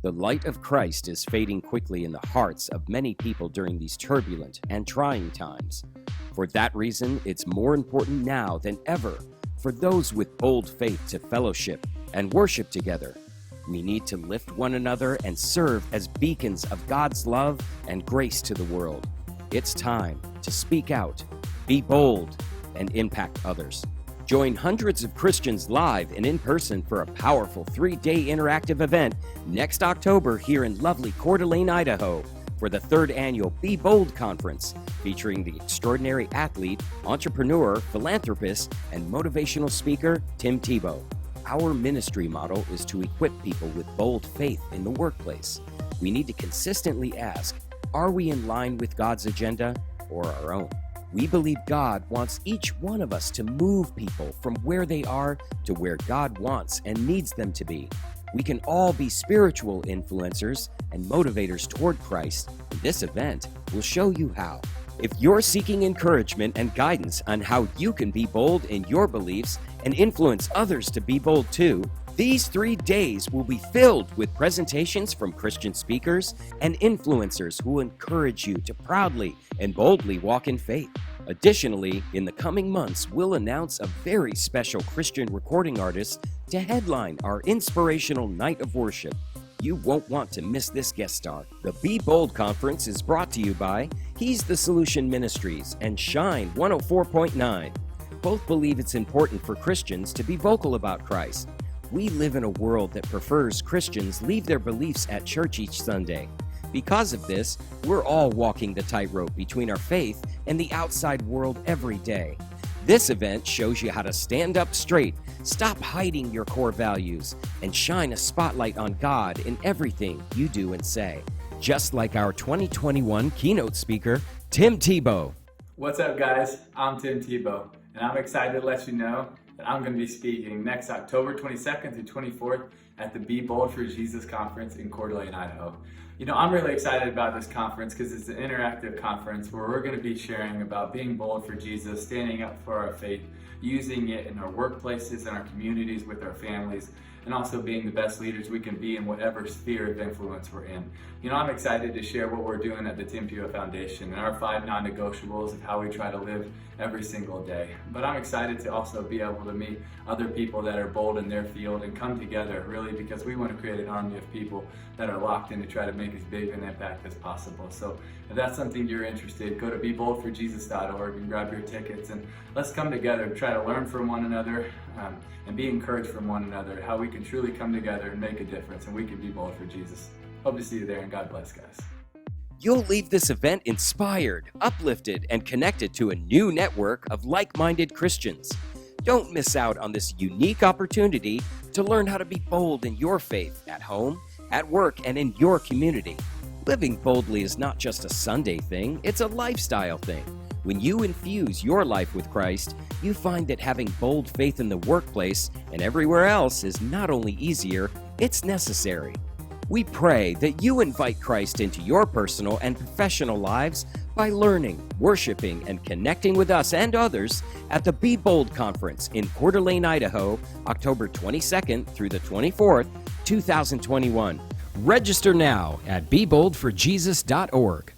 The light of Christ is fading quickly in the hearts of many people during these turbulent and trying times. For that reason, it's more important now than ever for those with bold faith to fellowship and worship together. We need to lift one another and serve as beacons of God's love and grace to the world. It's time to speak out, be bold, and impact others. Join hundreds of Christians live and in person for a powerful 3-day interactive event next October here in lovely Coeur d'Alene, Idaho, for the 3rd annual Be Bold Conference, featuring the extraordinary athlete, entrepreneur, philanthropist, and motivational speaker, Tebow. Our ministry model is to equip people with bold faith in the workplace. We need to consistently ask, are we in line with God's agenda or our own? We believe God wants each one of us to move people from where they are to where God wants and needs them to be. We can all be spiritual influencers and motivators toward Christ. This event will show you how. If you're seeking encouragement and guidance on how you can be bold in your beliefs and influence others to be bold too, these 3 days will be filled with presentations from Christian speakers and influencers who will encourage you to proudly and boldly walk in faith. Additionally, in the coming months, we'll announce a very special Christian recording artist to headline our inspirational night of worship. You won't want to miss this guest star. The Be Bold Conference is brought to you by He's the Solution Ministries and Shine 104.9. Both believe it's important for Christians to be vocal about Christ. We live in a world that prefers Christians leave their beliefs at church each Sunday. Because of this, we're all walking the tightrope between our faith and the outside world every day. This event shows you how to stand up straight, stop hiding your core values, and shine a spotlight on God in everything you do and say. Just like our 2021 keynote speaker, Tebow. What's up, guys? I'm Tebow, and I'm excited to let you know that I'm going to be speaking next October 22nd through 24th at the Be Bold for Jesus conference in Coeur d'Alene, Idaho. You know, I'm really excited about this conference because it's an interactive conference where we're going to be sharing about being bold for Jesus, standing up for our faith, using it in our workplaces and our communities with our families, and also being the best leaders we can be in whatever sphere of influence we're in. You know, I'm excited to share what we're doing at the Tebow Foundation and our 5 non-negotiables of how we try to live every single day. But I'm excited to also be able to meet other people that are bold in their field and come together really because we want to create an army of people that are locked in to try to make as big an impact as possible. So if that's something you're interested in, go to beboldforjesus.org and grab your tickets, and let's come together and try to learn from one another and be encouraged from one another, how we can truly come together and make a difference, and we can be bold for Jesus. Hope to see you there, and God bless, guys. You'll leave this event inspired, uplifted, and connected to a new network of like-minded Christians. Don't miss out on this unique opportunity to learn how to be bold in your faith at home, at work, and in your community. Living boldly is not just a Sunday thing, it's a lifestyle thing. When you infuse your life with Christ, you find that having bold faith in the workplace and everywhere else is not only easier, it's necessary. We pray that you invite Christ into your personal and professional lives by learning, worshiping, and connecting with us and others at the Be Bold Conference in Coeur d'Alene, Idaho, October 22nd through the 24th, 2021. Register now at beboldforjesus.org.